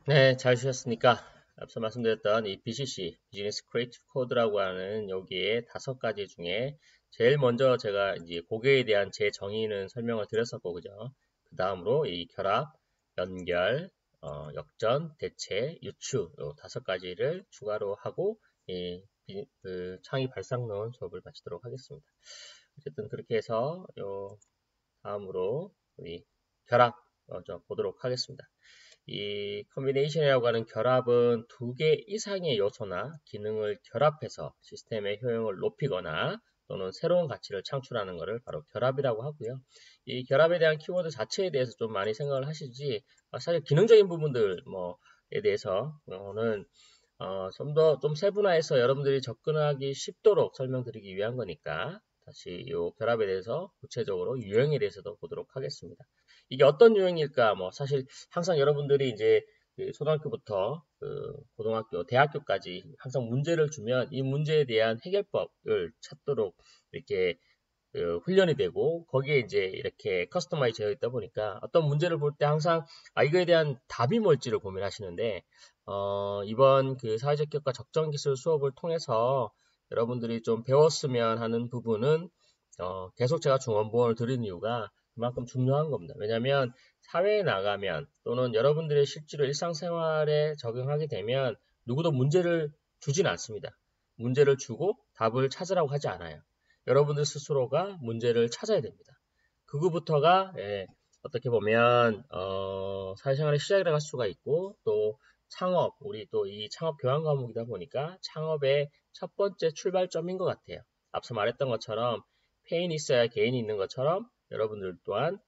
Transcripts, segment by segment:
네, 잘 주셨습니까? 앞서 말씀드렸던 이 BCC, 비즈니스 크리에이티브 코드라고 하는 여기에 5가지 중에 제일 먼저 제가 이제 고객에 대한 제 정의는 설명을 드렸었고, 그죠? 그 다음으로 이 결합, 연결, 역전, 대체, 유추, 요 5가지를 추가로 하고, 그 창의 발상론 수업을 마치도록 하겠습니다. 어쨌든 그렇게 해서 요 다음으로 우리 결합 먼저 보도록 하겠습니다. 이 컨비네이션이라고 하는 결합은 2개 이상의 요소나 기능을 결합해서 시스템의 효용을 높이거나 또는 새로운 가치를 창출하는 것을 바로 결합이라고 하고요. 이 결합에 대한 키워드 자체에 대해서 좀 많이 생각을 하시지, 사실 기능적인 부분들 뭐에 대해서는 좀 세분화해서 여러분들이 접근하기 쉽도록 설명드리기 위한 거니까 다시 이 결합에 대해서 구체적으로 유형에 대해서도 보도록 하겠습니다. 이게 어떤 유형일까? 뭐 사실 항상 여러분들이 이제 그 초등학교부터 그 고등학교, 대학교까지 항상 문제를 주면 이 문제에 대한 해결법을 찾도록 이렇게 훈련이 되고 거기에 이제 이렇게 커스터마이즈 되어 있다 보니까 어떤 문제를 볼 때 항상 이거에 대한 답이 뭘지를 고민하시는데 이번 그 사회적 기업과 적정 기술 수업을 통해서 여러분들이 좀 배웠으면 하는 부분은 계속 제가 중원부원을 드린 이유가 그만큼 중요한 겁니다. 왜냐하면 사회에 나가면 또는 여러분들의 실제로 일상생활에 적용하게 되면 누구도 문제를 주진 않습니다. 문제를 주고 답을 찾으라고 하지 않아요. 여러분들 스스로가 문제를 찾아야 됩니다. 그거부터가 어떻게 보면 사회생활의 시작이라고 할 수가 있고 또 창업, 우리 또 이 창업 교환 과목이다 보니까 창업의 첫 번째 출발점인 것 같아요. 앞서 말했던 것처럼 페인이 있어야 개인이 있는 것처럼 여러분들 또한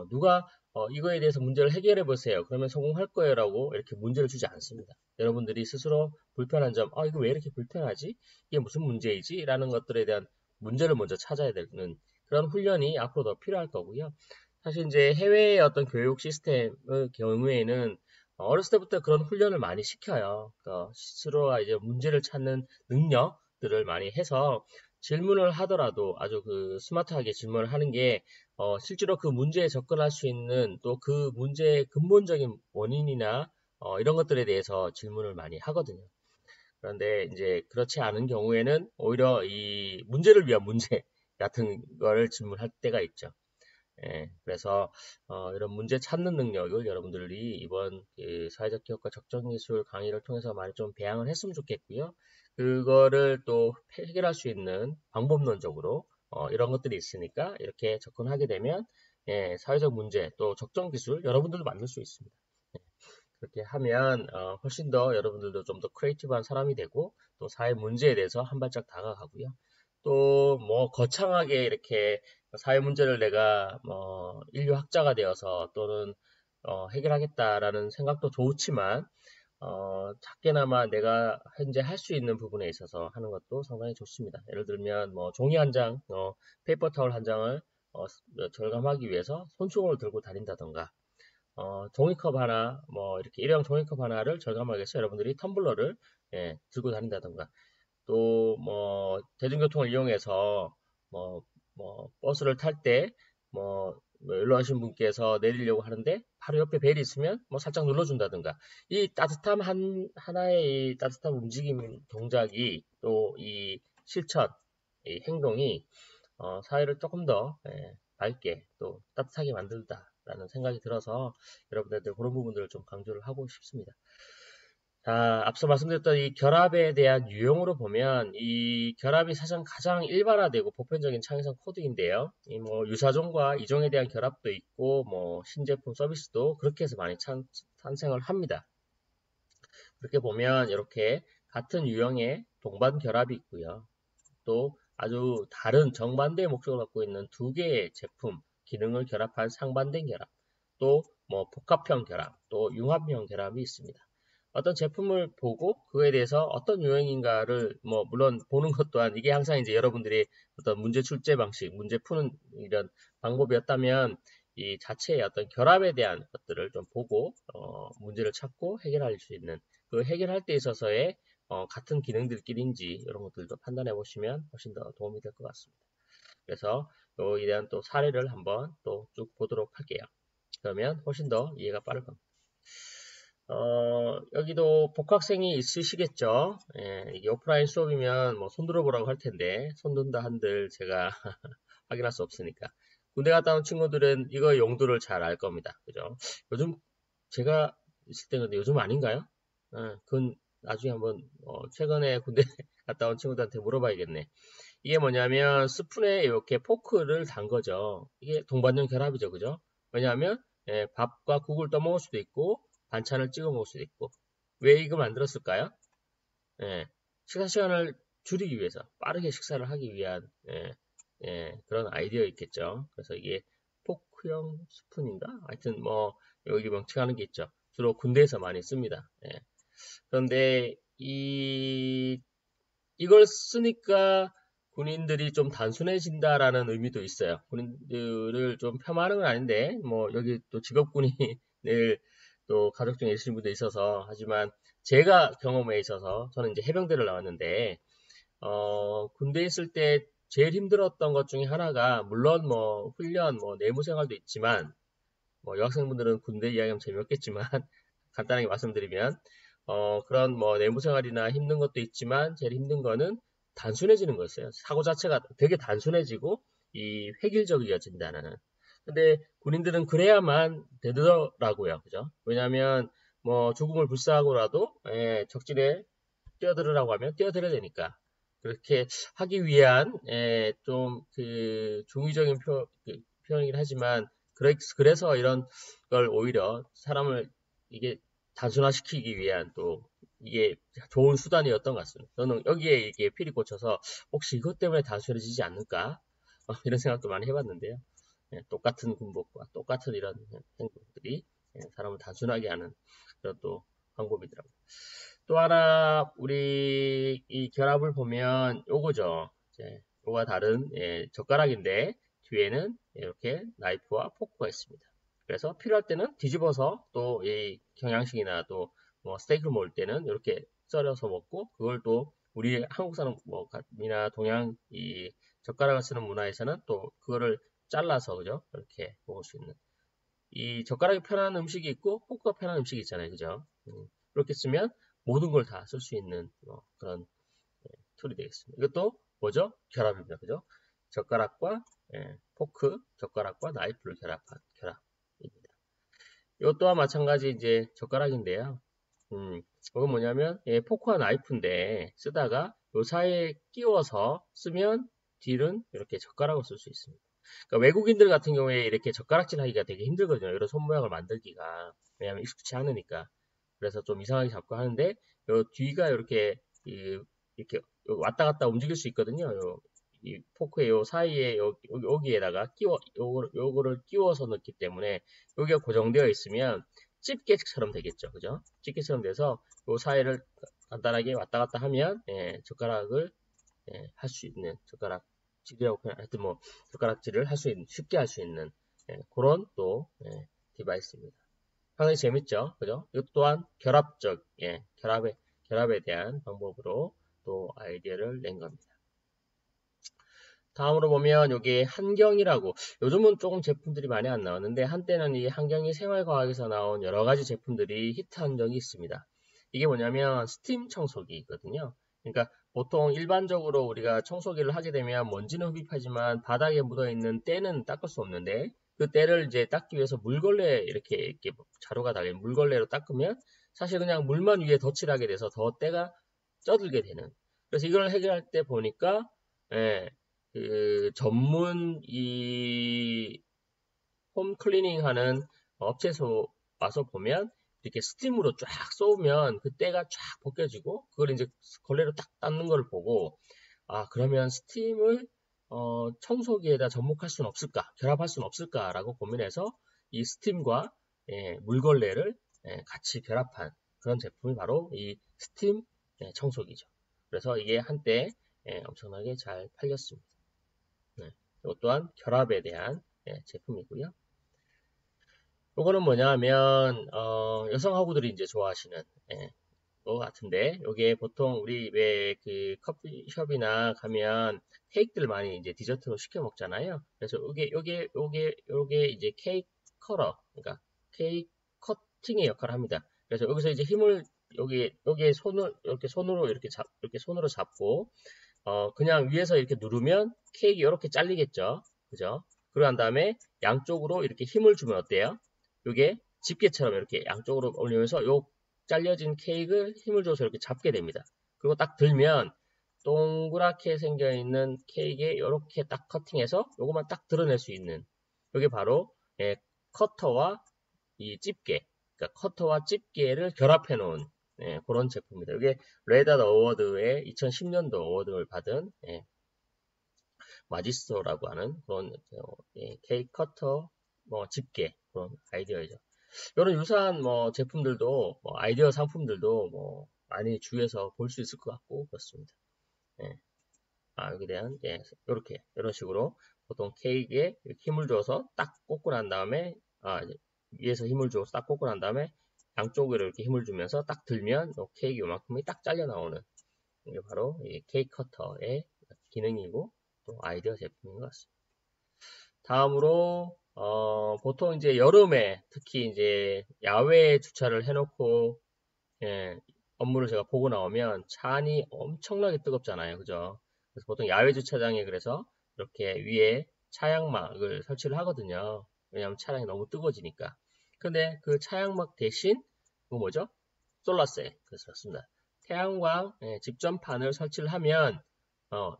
누가 이거에 대해서 문제를 해결해 보세요. 그러면 성공할 거예요라고 이렇게 문제를 주지 않습니다. 여러분들이 스스로 불편한 점, 이거 왜 이렇게 불편하지? 이게 무슨 문제이지? 라는 것들에 대한 문제를 먼저 찾아야 되는 그런 훈련이 앞으로 더 필요할 거고요. 사실 이제 해외의 어떤 교육 시스템의 경우에는 어렸을 때부터 그런 훈련을 많이 시켜요. 그러니까 스스로가 이제 문제를 찾는 능력들을 많이 해서 질문을 하더라도 아주 그 스마트하게 질문을 하는 게 실제로 그 문제에 접근할 수 있는 또 그 문제의 근본적인 원인이나 이런 것들에 대해서 질문을 많이 하거든요. 그런데 이제 그렇지 않은 경우에는 오히려 이 문제를 위한 문제 같은 거를 질문할 때가 있죠. 그래서 이런 문제 찾는 능력을 여러분들이 이번 그 사회적 기업과 적정기술 강의를 통해서 많이 좀 배양을 했으면 좋겠고요. 그거를 또 해결할 수 있는 방법론적으로 이런 것들이 있으니까 이렇게 접근하게 되면 사회적 문제 또 적정기술 여러분들도 만들 수 있습니다. 그렇게 하면 훨씬 더 여러분들도 좀 더 크리에이티브한 사람이 되고 또 사회 문제에 대해서 한 발짝 다가가고요. 또 뭐 거창하게 이렇게 사회 문제를 내가 뭐 인류학자가 되어서 또는 해결하겠다라는 생각도 좋지만 작게나마 내가 현재 할 수 있는 부분에 있어서 하는 것도 상당히 좋습니다. 예를 들면 뭐 종이 한 장, 페이퍼 타월 한 장을 절감하기 위해서 손수건을 들고 다닌다던가 종이컵 하나, 뭐, 이렇게 일회용 종이컵 하나를 절감하기 위해서 여러분들이 텀블러를, 들고 다닌다던가, 또, 뭐, 대중교통을 이용해서, 뭐, 버스를 탈 때, 뭐 연로하신 분께서 내리려고 하는데, 바로 옆에 벨이 있으면, 뭐, 살짝 눌러준다든가, 이 따뜻함 하나의 이 따뜻한 움직임, 동작이, 또 이 실천, 이 행동이, 사회를 조금 더 밝게 또 따뜻하게 만들다라는 생각이 들어서 여러분들한테 그런 부분들을 좀 강조를 하고 싶습니다. 자, 앞서 말씀드렸던 이 결합에 대한 유형으로 보면 이 결합이 사실 가장 일반화되고 보편적인 창의성 코드인데요. 이 뭐 유사종과 이종에 대한 결합도 있고 뭐 신제품 서비스도 그렇게 해서 많이 탄생을 합니다. 그렇게 보면 이렇게 같은 유형의 동반 결합이 있고요. 또 아주 다른 정반대의 목적을 갖고 있는 2개의 제품, 기능을 결합한 상반된 결합, 또 뭐 복합형 결합, 또 융합형 결합이 있습니다. 어떤 제품을 보고 그거에 대해서 어떤 유형인가를 뭐 물론 보는 것 또한 이게 항상 이제 여러분들이 어떤 문제 출제 방식, 문제 푸는 이런 방법이었다면 이 자체의 어떤 결합에 대한 것들을 좀 보고 문제를 찾고 해결할 수 있는 그 해결할 때 있어서의 같은 기능들끼리인지 이런 것들도 판단해 보시면 훨씬 더 도움이 될 것 같습니다. 그래서 이에 대한 또 사례를 한번 또 쭉 보도록 할게요. 그러면 훨씬 더 이해가 빠를 겁니다. 여기도 복학생이 있으시겠죠? 예, 이게 오프라인 수업이면 뭐 손들어 보라고 할 텐데, 손든다 한들 제가 확인할 수 없으니까. 군대 갔다 온 친구들은 이거 용도를 잘 알 겁니다. 그죠? 요즘 제가 있을 때 근데 요즘 아닌가요? 그건 나중에 한번, 최근에 군대 갔다 온 친구들한테 물어봐야겠네. 이게 뭐냐면 스푼에 이렇게 포크를 단 거죠. 이게 동반용 결합이죠. 그죠? 왜냐하면 밥과 국을 떠먹을 수도 있고 반찬을 찍어 먹을 수도 있고. 왜 이거 만들었을까요? 예, 식사 시간을 줄이기 위해서 빠르게 식사를 하기 위한 그런 아이디어 있겠죠. 그래서 이게 포크형 스푼인가? 하여튼 뭐 여기 명칭하는 게 있죠. 주로 군대에서 많이 씁니다. 그런데 이걸 쓰니까 군인들이 좀 단순해진다라는 의미도 있어요. 군인들을 좀 폄하하는 건 아닌데, 뭐, 여기 또 직업군인을 또 가족 중에 있으신 분도 있어서, 하지만 제가 경험에 있어서, 저는 이제 해병대를 나왔는데, 군대에 있을 때 제일 힘들었던 것 중에 하나가, 물론 뭐, 훈련, 뭐, 내무 생활도 있지만, 뭐, 여학생분들은 군대 이야기하면 재미없겠지만, 간단하게 말씀드리면, 그런 뭐 내무 생활이나 힘든 것도 있지만 제일 힘든 거는 단순해지는 거였어요. 사고 자체가 되게 단순해지고 이 획일적이어진다는. 근데 군인들은 그래야만 되더라고요. 그죠? 왜냐하면 뭐 죽음을 불사하고라도 적진에 뛰어들으라고 하면 뛰어들어야 되니까. 그렇게 하기 위한 좀 그 중의적인 표현이긴 하지만 그래서 이런 걸 오히려 사람을 이게 단순화시키기 위한 또 이게 좋은 수단이었던 것 같습니다. 저는 여기에 이게 필이 꽂혀서 혹시 이것 때문에 단순해지지 않을까? 이런 생각도 많이 해봤는데요. 똑같은 군복과 똑같은 이런 행동들이 사람을 단순하게 하는 그런 또 방법이더라고요. 또 하나 우리 이 결합을 보면 요거죠. 이제 요거와 다른 젓가락인데 뒤에는 이렇게 나이프와 포크가 있습니다. 그래서 필요할 때는 뒤집어서 또 이 경양식이나 또 뭐 스테이크를 먹을 때는 이렇게 썰어서 먹고 그걸 또 우리 한국 사람 뭐이나 동양 이 젓가락을 쓰는 문화에서는 또 그거를 잘라서 그죠? 이렇게 먹을 수 있는 이 젓가락이 편한 음식이 있고 포크가 편한 음식이 있잖아요. 그죠? 그렇게 쓰면 모든 걸 다 쓸 수 있는 그런 툴이 되겠습니다. 이것도 뭐죠? 결합입니다. 그죠? 젓가락과 포크, 젓가락과 나이프를 결합입니다. 이것 또한 마찬가지 이제 젓가락인데요. 이건 뭐냐면 포크와 나이프인데 쓰다가 요 사이에 끼워서 쓰면 딜은 이렇게 젓가락을 쓸 수 있습니다. 그러니까 외국인들 같은 경우에 이렇게 젓가락질 하기가 되게 힘들거든요. 이런 손 모양을 만들기가. 왜냐하면 익숙치 않으니까. 그래서 좀 이상하게 잡고 하는데, 요 뒤가 이렇게 왔다 갔다 움직일 수 있거든요. 이 포크의 요 사이에 여기에다가 요거를 끼워서 넣기 때문에 여기가 고정되어 있으면 집게처럼 되겠죠. 그죠? 집게처럼 돼서 요 사이를 간단하게 왔다 갔다 하면 젓가락을 할 수 있는 젓가락질이라고 하여튼 뭐 젓가락질을 할 수 있는 쉽게 할 수 있는 그런 또 디바이스입니다. 상당히 재밌죠, 그죠? 이것 또한 결합에 대한 방법으로 또 아이디어를 낸 겁니다. 다음으로 보면 여기 한경이라고 요즘은 조금 제품들이 많이 안 나왔는데 한때는 이 한경이 생활과학에서 나온 여러 가지 제품들이 히트한 적이 있습니다. 이게 뭐냐면 스팀 청소기거든요. 그러니까 보통 일반적으로 우리가 청소기를 하게 되면 먼지는 흡입하지만 바닥에 묻어있는 때는 닦을 수 없는데 그 때를 이제 닦기 위해서 물걸레 이렇게 자루가 달린 물걸레로 닦으면 사실 그냥 물만 위에 덧칠하게 돼서 더 때가 쪄들게 되는. 그래서 이걸 해결할 때 보니까 예, 그 전문 이 홈클리닝 하는 업체에서 와서 보면 이렇게 스팀으로 쫙 쏘면 그 때가 쫙 벗겨지고 그걸 이제 걸레로 딱 닦는 걸 보고 아 그러면 스팀을 청소기에다 접목할 수는 없을까 결합할 수는 없을까라고 고민해서 이 스팀과 물걸레를 같이 결합한 그런 제품이 바로 이 스팀 청소기죠. 그래서 이게 한때 엄청나게 잘 팔렸습니다. 네. 이것 또한 결합에 대한 제품이고요. 이거는 뭐냐면 여성하고들이 이제 좋아하시는 것 같은데 여기에 보통 우리 왜 그 커피숍이나 가면 케이크들 많이 이제 디저트로 시켜 먹잖아요. 그래서 요게 이제 케이크 커러 그러니까 케이크 커팅의 역할을 합니다. 그래서 여기서 이제 힘을 여기에 손으로 이렇게 손으로 잡고 그냥 위에서 이렇게 누르면 케이크 이렇게 잘리겠죠. 그죠? 그러고 난 다음에 양쪽으로 이렇게 힘을 주면 어때요? 이게 집게처럼 이렇게 양쪽으로 올리면서 요 잘려진 케이크를 힘을 줘서 이렇게 잡게 됩니다. 그리고 딱 들면 동그랗게 생겨 있는 케이크에 이렇게 딱 커팅해서 요것만 딱 드러낼 수 있는 이게 바로 커터와 이 집게, 그러니까 커터와 집게를 결합해 놓은 그런 제품입니다. 이게 레닷 어워드의 2010년도 어워드를 받은 마지스토라고 하는 그런 케이크 커터 집게 그런 아이디어이죠. 이런 유사한 제품들도 아이디어 상품들도 많이 주위에서 볼 수 있을 것 같고 그렇습니다. 여기에 대한 이렇게 이런 식으로 보통 케이크에 힘을 줘서 딱 꽂고 난 다음에 위에서 힘을 줘서 딱 꽂고 난 다음에 양쪽으로 이렇게 힘을 주면서 딱 들면 케이크 요만큼이 딱 잘려 나오는 이게 바로 이 케이크 커터의 기능이고 또 아이디어 제품인 것 같습니다. 다음으로 보통 이제 여름에 특히 이제 야외에 주차를 해놓고 업무를 제가 보고 나오면 차 안이 엄청나게 뜨겁잖아요, 그죠? 그래서 보통 야외 주차장에 그래서 이렇게 위에 차양막을 설치를 하거든요. 왜냐하면 차량이 너무 뜨거워지니까. 근데 그 차양막 대신 그 뭐죠? 솔라셀. 그래서 그렇습니다. 태양광 집전판을 설치를 하면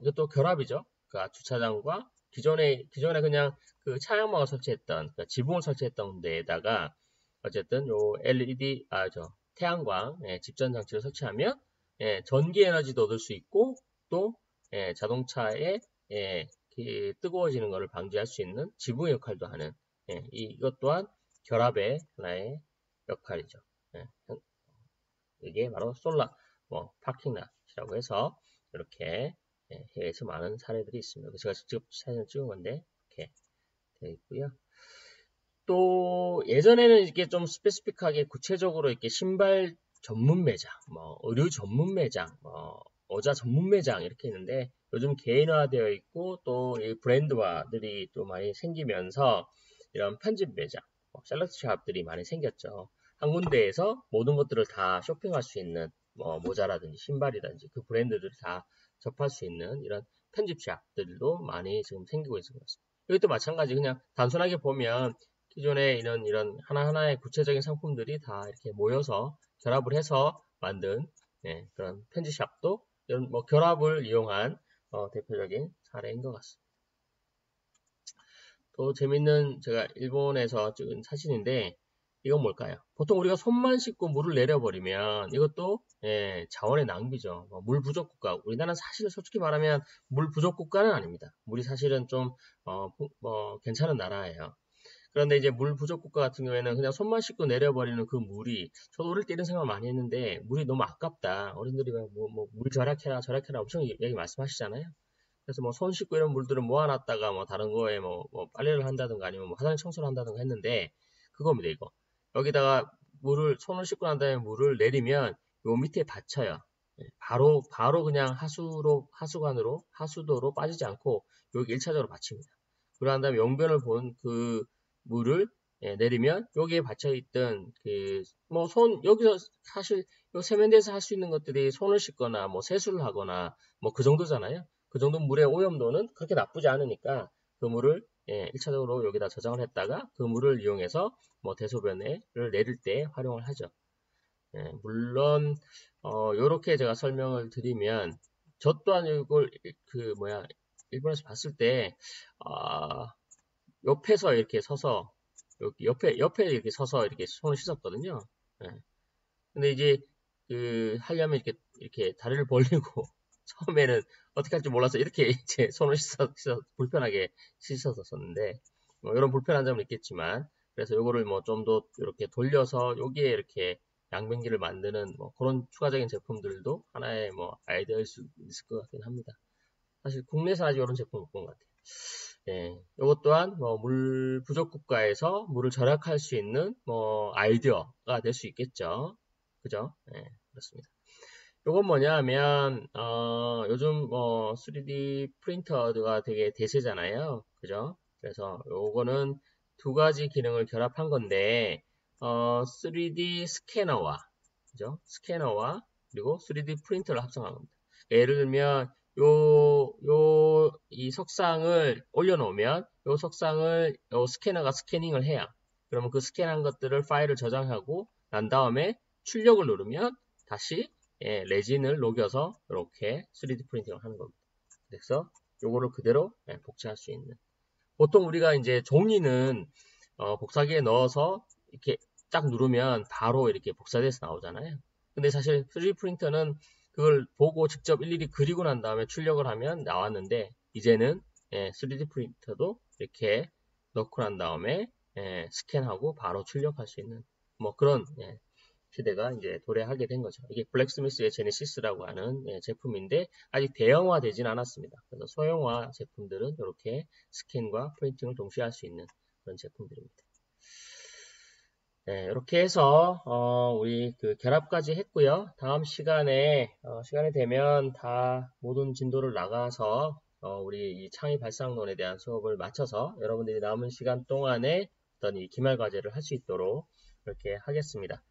이것도 결합이죠. 그러니까 주차장과 기존에 그냥 그 차양막을 설치했던 그러니까 지붕을 설치했던 데에다가 어쨌든 요 LED 태양광 집전 장치를 설치하면 전기 에너지도 얻을 수 있고 또 자동차에 뜨거워지는 것을 방지할 수 있는 지붕 역할도 하는 이것 또한 결합의 하나의 역할이죠. 이게 바로 솔라 파킹랏이라고 해서 이렇게 해외에서 많은 사례들이 있습니다. 제가 직접 사진을 찍은 건데 이렇게 되어 있고요. 또 예전에는 이게 좀 스페시픽하게 구체적으로 이렇게 신발 전문 매장, 의류 전문 매장, 어자 전문 매장 이렇게 있는데 요즘 개인화되어 있고 또 이 브랜드화들이 또 많이 생기면서 이런 편집 매장, 셀렉트 샵들이 많이 생겼죠. 한 군데에서 모든 것들을 다 쇼핑할 수 있는 모자라든지 신발이라든지 그 브랜드들을 다 접할 수 있는 이런 편집 샵들도 많이 지금 생기고 있는 것 같습니다. 이것도 마찬가지 그냥 단순하게 보면 기존에 이런 하나하나의 구체적인 상품들이 다 이렇게 모여서 결합을 해서 만든 그런 편집샵도 이런 결합을 이용한 대표적인 사례인 것 같습니다. 또 재밌는 제가 일본에서 찍은 사진인데 이건 뭘까요? 보통 우리가 손만 씻고 물을 내려버리면 이것도 자원의 낭비죠. 물 부족 국가. 우리나라는 사실 솔직히 말하면 물 부족 국가는 아닙니다. 물이 사실은 좀 괜찮은 나라예요. 그런데 이제 물 부족 국가 같은 경우에는 그냥 손만 씻고 내려버리는 그 물이 저도 어릴 때 이런 생각 많이 했는데 물이 너무 아깝다. 어른들이 물 절약해라 엄청 얘기 말씀하시잖아요. 그래서 손 씻고 이런 물들을 모아놨다가 다른 거에 빨래를 한다든가 아니면 화장실 청소를 한다든가 했는데 그겁니다 이거. 여기다가 손을 씻고 난 다음에 물을 내리면 요 밑에 받쳐요. 바로 그냥 하수도로 빠지지 않고 여기 1차적으로 받칩니다. 그러한 다음에 용변을 본 그 물을 내리면 여기에 받쳐있던 여기서 사실 요 세면대에서 할 수 있는 것들이 손을 씻거나 세수를 하거나 그 정도잖아요. 그 정도 물의 오염도는 그렇게 나쁘지 않으니까 그 물을 1차적으로 여기다 저장을 했다가 그 물을 이용해서 대소변을 내릴 때 활용을 하죠. 물론 요렇게 제가 설명을 드리면 저 또한 이걸 일본에서 봤을 때 옆에서 이렇게 서서 옆에 이렇게 서서 이렇게 손을 씻었거든요. 근데 이제 하려면 이렇게 다리를 벌리고 처음에는 어떻게 할지 몰라서 이렇게 이제 손을 씻어 불편하게 씻었었는데 이런 불편한 점은 있겠지만 그래서 요거를 좀 더 이렇게 돌려서 여기에 이렇게 양변기를 만드는 그런 추가적인 제품들도 하나의 아이디어일 수 있을 것 같긴 합니다. 사실 국내에서 아직 이런 제품 못 본 것 같아요. 이것 또한 물 부족 국가에서 물을 절약할 수 있는 아이디어가 될 수 있겠죠. 그죠? 그렇습니다. 요건 뭐냐 하면 요즘 3D 프린터가 되게 대세잖아요. 그죠? 그래서 요거는 두 가지 기능을 결합한 건데 3D 스캐너와, 그죠? 스캐너와 그리고 3D 프린터를 합성한 겁니다. 예를 들면 이 석상을 올려놓으면 요 석상을 요 스캐너가 스캐닝을 해야, 그러면 그 스캔한 것들을 파일을 저장하고 난 다음에 출력을 누르면 다시 레진을 녹여서 이렇게 3D 프린팅을 하는 겁니다. 그래서 요거를 그대로 복제할 수 있는. 보통 우리가 이제 종이는 복사기에 넣어서 이렇게 딱 누르면 바로 이렇게 복사돼서 나오잖아요. 근데 사실 3D 프린터는 그걸 보고 직접 일일이 그리고 난 다음에 출력을 하면 나왔는데, 이제는 3D 프린터도 이렇게 넣고 난 다음에 스캔하고 바로 출력할 수 있는 뭐 그런 시대가 이제 도래하게 된 거죠. 이게 블랙스미스의 제네시스라고 하는 제품인데 아직 대형화 되진 않았습니다. 그래서 소형화 제품들은 이렇게 스캔과 프린팅을 동시에 할 수 있는 그런 제품들입니다. 네, 이렇게 해서 우리 그 결합까지 했고요. 다음 시간에 시간이 되면 다 모든 진도를 나가서 우리 이 창의 발상론에 대한 수업을 마쳐서 여러분들이 남은 시간 동안에 어떤 이 기말 과제를 할 수 있도록 그렇게 하겠습니다.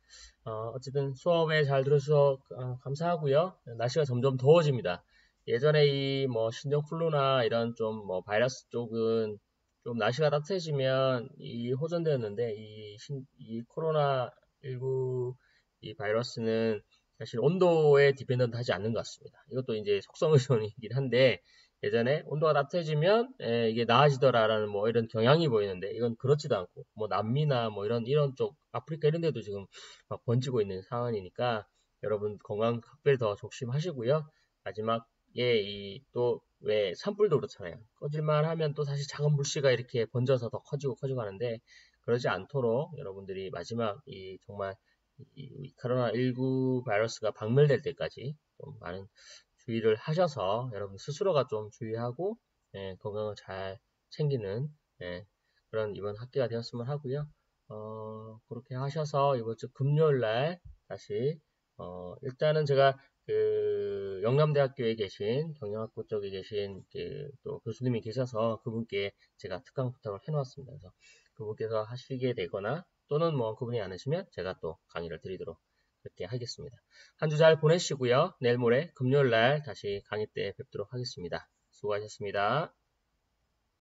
어쨌든 수업에 잘 들어주셔서 감사하고요. 날씨가 점점 더워집니다. 예전에 이 뭐 신종플루나 이런 좀 뭐 바이러스 쪽은 좀 날씨가 따뜻해지면 이 호전되었는데 이 코로나19 이 바이러스는 사실 온도에 디펜던트 하지 않는 것 같습니다. 이것도 이제 속성의존이긴 한데 예전에 온도가 따뜻해지면 이게 나아지더라라는 뭐 이런 경향이 보이는데 이건 그렇지도 않고 뭐 남미나 뭐 이런 쪽 아프리카 이런 데도 지금 막 번지고 있는 상황이니까 여러분 건강 각별히 더 조심하시고요. 마지막에 이 또 왜 산불도 그렇잖아요. 꺼질만 하면 또 다시 작은 불씨가 이렇게 번져서 더 커지고 하는데 그러지 않도록 여러분들이 마지막 이 정말 이 코로나19 바이러스가 박멸될 때까지 좀 많은 주의를 하셔서 여러분 스스로가 좀 주의하고 건강을 잘 챙기는 그런 이번 학기가 되었으면 하고요. 그렇게 하셔서 이번 주 금요일 날 다시 일단은 제가 그 영남대학교에 계신 경영학부 쪽에 계신 또 교수님이 계셔서 그분께 제가 특강 부탁을 해놓았습니다. 그래서 그분께서 하시게 되거나 또는 뭐 그분이 안 하시면 제가 또 강의를 드리도록 그렇게 하겠습니다. 한 주 잘 보내시고요. 내일 모레 금요일 날 다시 강의 때 뵙도록 하겠습니다. 수고하셨습니다.